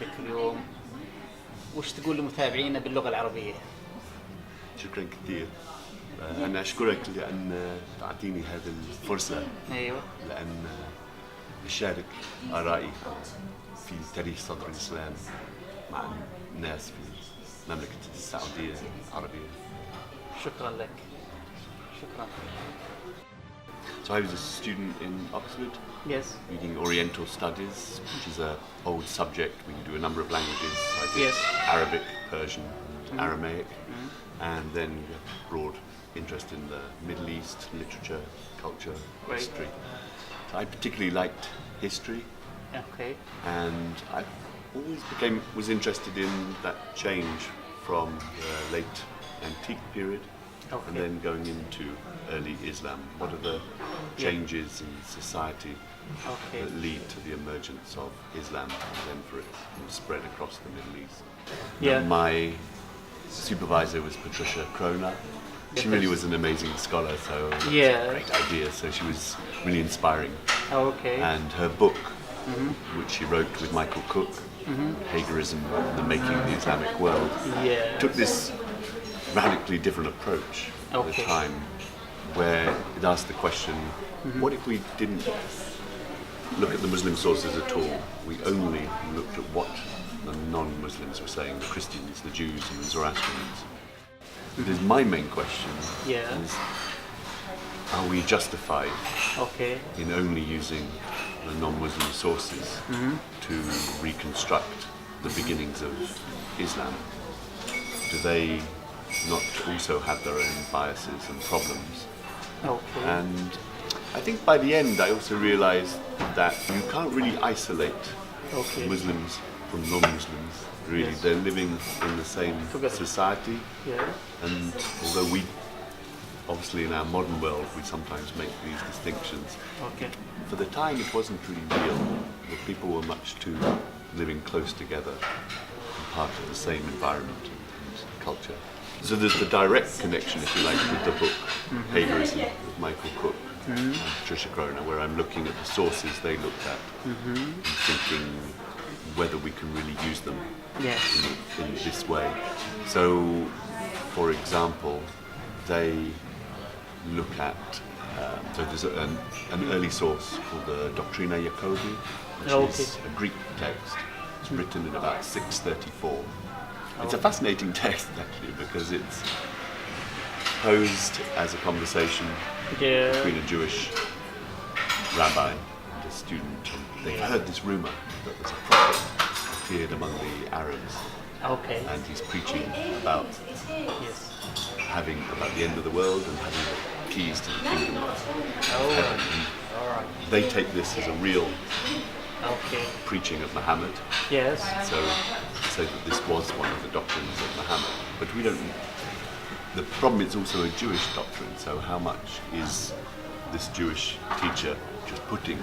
بك اليوم، وش تقول لمتابعينا باللغة العربية؟ شكرا كثير. أنا أشكرك لأن تعطيني هذه الفرصة، أيوة. لأن أشارك آرائي في تاريخ صدر الإسلام مع الناس في مملكة السعودية العربية. شكرا لك. شكرا. So I was a student in Oxford, Yes. reading Oriental Studies, which is an old subject. We can do a number of languages. I did Yes. Arabic, Persian, Aramaic, and then we have broad interest in the Middle East, literature, culture, Great. history. So I particularly liked history, Okay. and I always was interested in that change from the late antique period Okay. and then going into early Islam. What are the changes in society Okay. that lead to the emergence of Islam and then for it to spread across the Middle East? Yeah. My supervisor was Patricia Kroner. She really was an amazing scholar, so it was Yeah. a great idea. So she was really inspiring. Okay. And her book, which she wrote with Michael Cook, Haigerism, The Making of the Islamic World, Yeah. took this radically different approach at the Okay. time, where it asked the question, what if we didn't look at the Muslim sources at all? We only looked at what the non-Muslims were saying, the Christians, the Jews and the Zoroastrians. Because my main question Yeah. is, are we justified Okay. in only using the non-Muslim sources to reconstruct the beginnings of Islam? Do they not also have their own biases and problems? Okay. And I think by the end I also realized that you can't really isolate Okay. Muslims from non-Muslims. Really, Yes. they're living in the same Together. society, Yeah. and although we obviously in our modern world we sometimes make these distinctions, Okay. for the time it wasn't really real. The people were much too living close together and part of the same environment and culture. So there's the direct connection, if you like, with the book Haigerism with Michael Cook and Patricia Kroner, where I'm looking at the sources they looked at and thinking whether we can really use them Yes. in this way. So, for example, they look at, so there's an early source called the Doctrina Jacobi, which Okay. is a Greek text. It's written in about 634. It's a fascinating text actually, because it's posed as a conversation Yeah. between a Jewish rabbi and a student. And they've heard this rumor that there's a prophet appeared among the Arabs, Okay. and he's preaching about Yes. about the end of the world and having the keys to the kingdom of All heaven. right. And All right. they take this as a real Okay. preaching of Muhammad, Yes. so say that this was one of the doctrines of Muhammad. But we don't. The problem is also a Jewish doctrine. So how much is this Jewish teacher just putting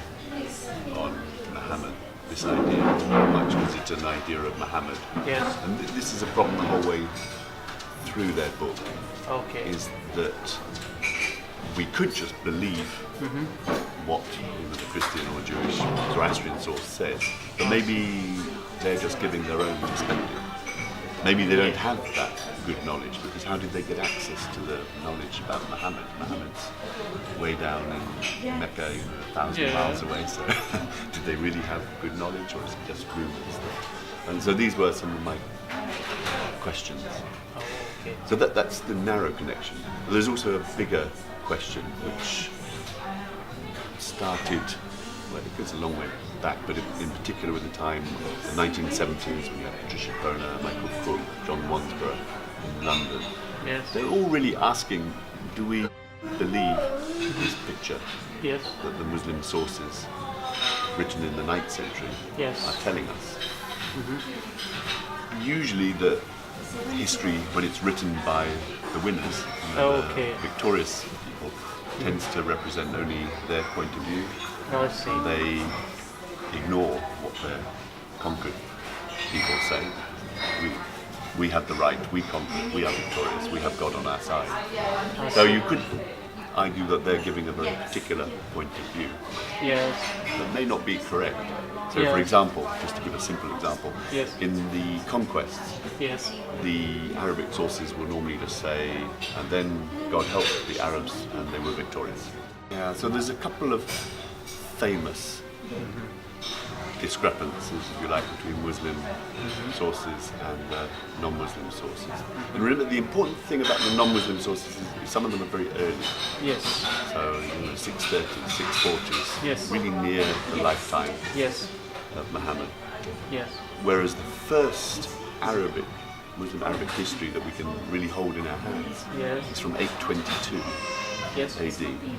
on Muhammad this idea? How much was it an idea of Muhammad? Yes. And this is a problem the whole way through their book, Okay. is that we could just believe what the Christian or Jewish Zoroastrian source says, but maybe they're just giving their own perspective. Maybe they don't have that good knowledge, because how did they get access to the knowledge about Muhammad? Muhammad's way down in Mecca, 1,000 miles away, so did they really have good knowledge, or is it just rumors? And so these were some of my questions. Oh, okay. So that's the narrow connection. There's also a bigger question which started, well, it goes a long way back, but in particular with the time of the 1970s when you had Patricia Kroner, Michael Cook, John Wansborough in London. Yes. They're all really asking, do we believe this picture Yes. that the Muslim sources written in the 9th century Yes. are telling us? Usually the history, when it's written by the winners, Okay. the victorious people, tends to represent only their point of view. I see. They ignore what the conquered people say. We have the right, we conquered, we are victorious, we have God on our side. So you could argue that they're giving a very particular point of view Yes. that may not be correct. So, Yeah. for example, just to give a simple example, Yes. in the conquests, Yes. the Arabic sources will normally just say, and then God helped the Arabs and they were victorious. Yeah, so there's a couple of famous discrepancies, if you like, between Muslim sources and non-Muslim sources. And remember, the important thing about the non-Muslim sources is some of them are very early. Yes. So, 630s, 640s, Yes. really near the lifetime Yes. of Muhammad. Yes. Whereas the first Muslim Arabic history that we can really hold in our hands Yes. is from 822 Yes. AD.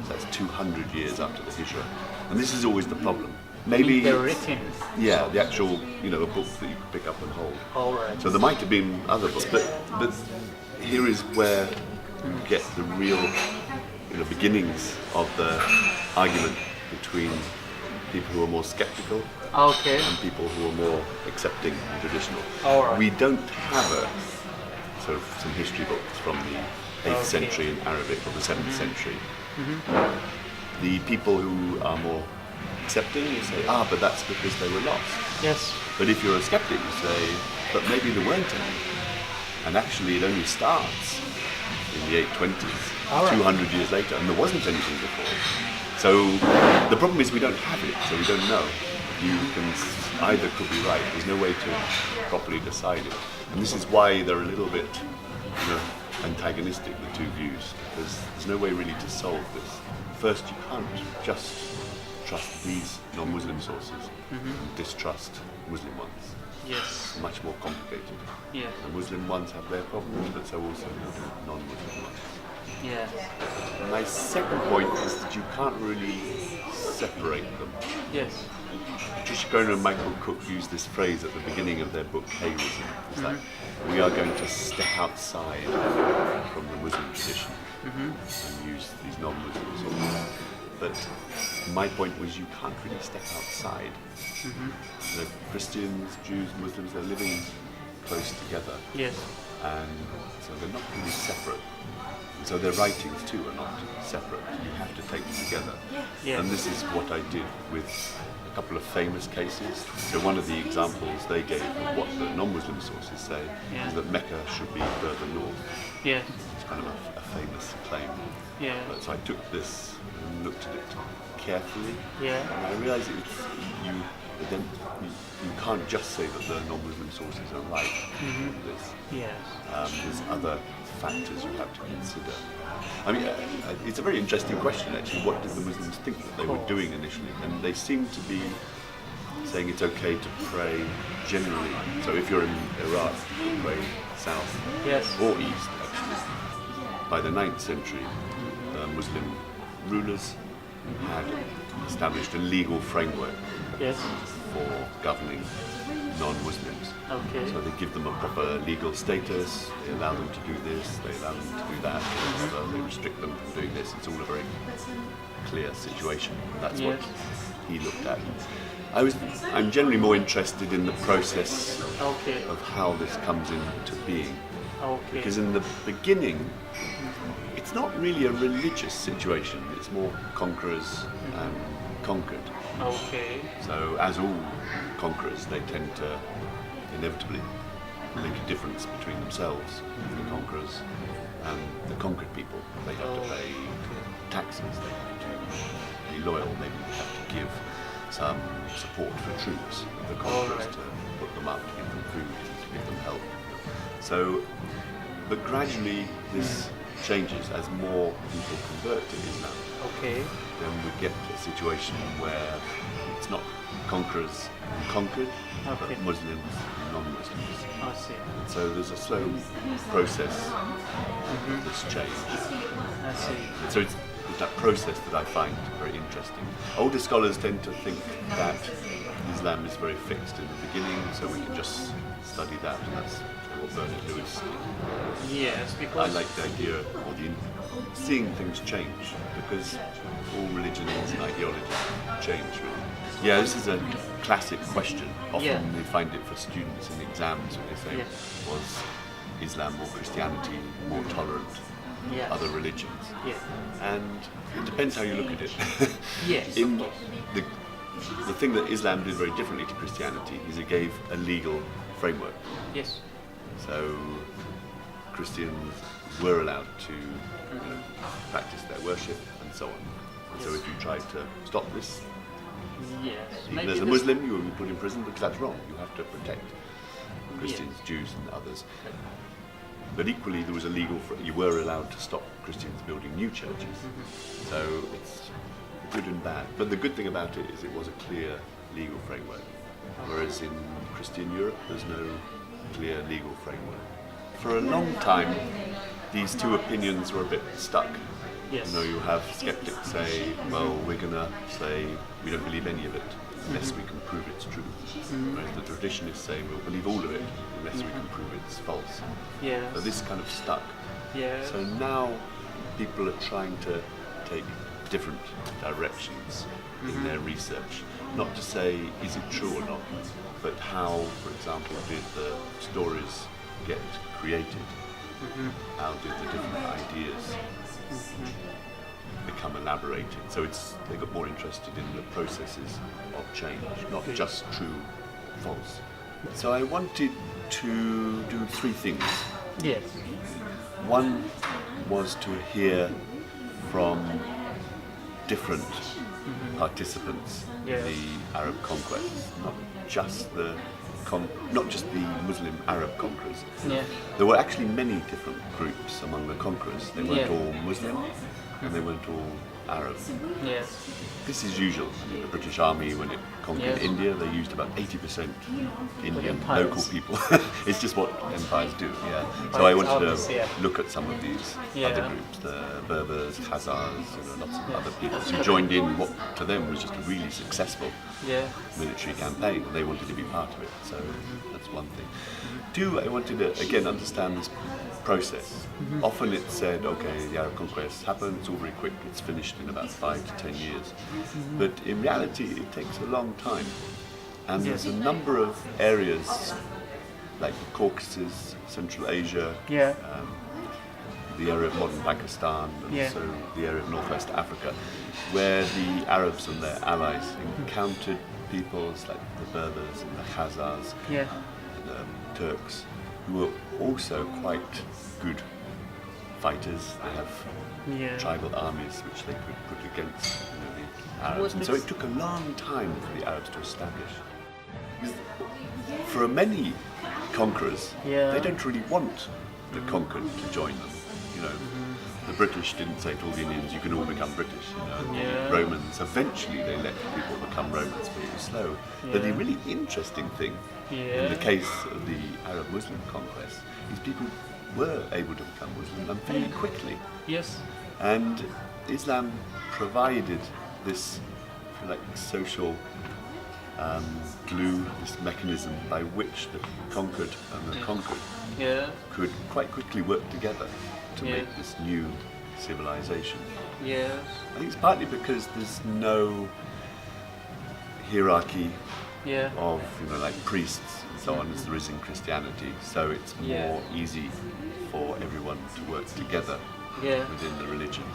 So that's 200 years after the Hijrah. And this is always the problem. I mean, Maybe, they're written. yeah, the actual, a book that you could pick up and hold. All right. So there might have been other books, but here is where you get the real beginnings of the argument between people who are more skeptical Okay. and people who are more accepting and traditional. All right. We don't have some history books from the 8th Okay. century in Arabic or the 7th century. The people who are more accepting will say, but that's because they were lost. Yes. But if you're a skeptic, you say, but maybe there weren't any. And actually it only starts in the 820s, All right. 200 years later, and there wasn't anything before. So the problem is we don't have it, so we don't know. Either could be right. There's no way to properly decide it. And this is why they're a little bit antagonistic, the two views, because there's no way really to solve this. First, you can't just trust these non-Muslim sources and distrust Muslim ones. Yes. It's much more complicated. Yes. The Muslim ones have their problems, but so also do non-Muslim ones. Yes. My second point is that you can't really separate them. Yes. Patricia Cronin and Michael Cook used this phrase at the beginning of their book, Hayrism. It's like, we are going to step outside from the Muslim tradition and use these non-Muslim sources. But my point was you can't really step outside. The Christians, Jews, Muslims, they're living close together. Yes. And so they're not really separate. So their writings too are not separate. You have to take them together. Yes. And this is what I did with a couple of famous cases. So one of the examples they gave of what the non-Muslim sources say Yeah. is that Mecca should be further north. Yes. It's kind of a famous claim. Yeah. So I took this and looked at it carefully. Yeah. And I realised you can't just say that the non-Muslim sources are right on this. Yes. There's other factors you have to consider. I mean, it's a very interesting question actually. What did the Muslims think that they were doing initially? And they seem to be saying it's okay to pray generally. So if you're in Iraq, you can pray south Yes. or east actually. By the 9th century, Muslim rulers had established a legal framework Yes. for governing non-Muslims. Okay. So they give them a proper legal status, they allow them to do this, they allow them to do that, they restrict them from doing this. It's all a very clear situation. That's what Yes. he looked at. I'm generally more interested in the process Okay. of how this comes into being. Okay. Because in the beginning, it's not really a religious situation, it's more conquerors and conquered. Okay. So as all conquerors, they tend to inevitably make a difference between themselves, the conquerors, and the conquered people. They have to pay taxes, they have to be loyal, maybe they have to give some support for troops, the conquerors, Alright. to put them up, to give them food, to give them help. So, but gradually this changes as more people convert to Islam. Okay. Then we get to a situation where it's not conquerors and conquered, Okay. but Muslims and non-Muslims. I see. So there's a slow process of this change. I see. And so it's that process that I find very interesting. Older scholars tend to think that Islam is very fixed in the beginning, so we can just study that, and that's what Bernard Lewis did. Yes, I because like the idea of seeing things change, because all religions and ideologies change really. Yeah, this is a classic question. Often Yeah. they find it for students in exams when they say, Yeah. was Islam or Christianity more tolerant Yeah. other religions. Yeah. And it depends how you look at it. Yes, of In course. the thing that Islam did very differently to Christianity is it gave a legal framework. Yes. So Christians were allowed to practice their worship and so on. And so Yes. if you tried to stop this, Yes. even as a Muslim, you would be put in prison because that's wrong. You have to protect Christians, Jews and others. But equally, there was a legal, you were allowed to stop Christians building new churches. So it's good and bad. But the good thing about it is it was a clear legal framework. Whereas in Christian Europe, there's no clear legal framework. For a long time, these two opinions were a bit stuck. Yes. You know, you have skeptics say, well, we're going to say we don't believe any of it unless we can prove it's true. Whereas the traditionists say we'll believe all of it unless we can prove it's false. Yes. So this kind of stuck. Yes. So now people are trying to take different directions in their research. Not to say is it true or not, but how, for example, did the stories get created? How did the different ideas become elaborated? So they got more interested in the processes of change, not just true, false. So I wanted to do three things. Yes. One was to hear from different participants Yes. in the Arab conquest, not just the Muslim Arab conquerors. Yeah. There were actually many different groups among the conquerors. They weren't Yeah. all Muslim, and they weren't all Arab. Yes. This is usual. I mean, the British Army, when it conquered Yes. India, they used about 80% Indian empires. local people. It's just what empires do, yeah. So Right, I wanted obvious, to yeah. look at some of these Yeah. other groups, the Berbers, Khazars, lots of other people who joined in what to them was just a really successful Yeah. military campaign, and they wanted to be part of it. So that's one thing. Two, I wanted to again understand this process. Often it's said, okay, the Arab conquest happened, it's all very quick, it's finished in about 5 to 10 years. But in reality, it takes a long time. And there's a number of areas, like the Caucasus, Central Asia, Yeah. the area of modern Pakistan, and Yeah. also the area of Northwest Africa, where the Arabs and their allies encountered peoples like the Berbers and the Khazars Yeah. and the Turks, who were also quite good fighters. They have Yeah. tribal armies which they could put against the Arabs. Was And so this- it took a long time for the Arabs to establish. For many conquerors, Yeah. they don't really want the conquered to join them. You know, the British didn't say to all the Indians, you can all become British. You know, Yeah. the Romans, eventually they let people become Romans, but it was slow. But the Yeah. really interesting thing in Yeah. the case of the Arab-Muslim conquest is people were able to become Muslim and very quickly. Yes. And Islam provided this, if you like, social glue, this mechanism by which the conquered and the conquered Yeah. could quite quickly work together to Yeah. make this new civilization. Yes. I think it's partly because there's no hierarchy Yeah. of, like priests and so on as there is in Christianity, so it's Yeah. more easy for everyone to work together Yeah. within the religion.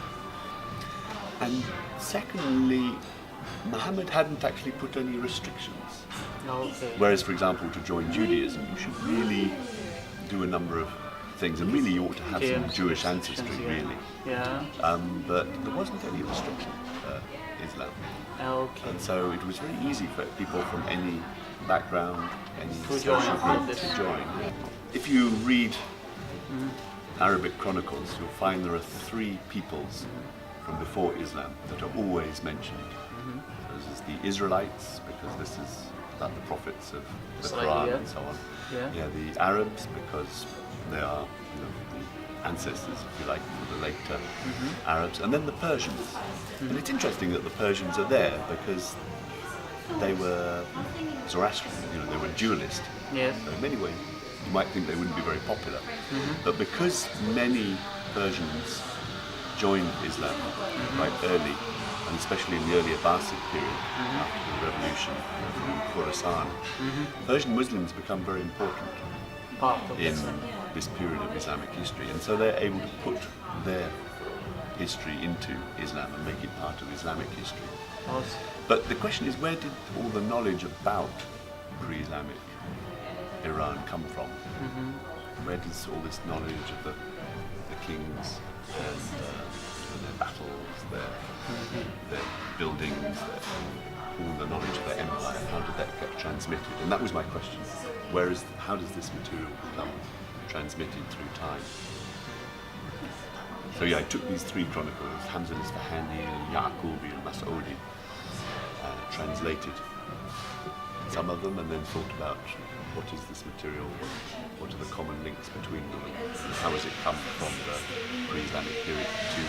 And secondly, Muhammad hadn't actually put any restrictions. Okay. Whereas, for example, to join Judaism, you should really do a number of things, and really you ought to have Okay, some Jewish ancestry, yeah. really. Yeah. But there wasn't any restriction for Islam. Okay. And so it was very easy for people from any background, any To social join group this. to join. If you read Arabic chronicles, you'll find there are 3 peoples from before Islam that are always mentioned. This is the Israelites, because this is about the prophets of the Slightly, Quran yeah. and so on. Yeah. The Arabs, because they are the ancestors, if you like, for the later Arabs, and then the Persians. And it's interesting that the Persians are there because they were Zoroastrian, they were dualist. Yes. So in many ways, you might think they wouldn't be very popular. But because many Persians joined Islam quite early, and especially in the early Abbasid period, after the revolution from Khorasan, Persian Muslims become very important Part of in this. this period of Islamic history, and so they're able to put their history into Islam and make it part of Islamic history. But the question is, where did all the knowledge about pre-Islamic Iran come from? Where does all this knowledge of the kings and their battles, their buildings, all the knowledge of their empire, how did that get transmitted? And that was my question. How does this material become transmitted through time? So yeah, I took these three chronicles, Hamza al-Isfahani, Yaqubi and Mas'udi, translated some of them, and then thought about what is this material, what are the common links between them, and how has it come from the pre-Islamic period to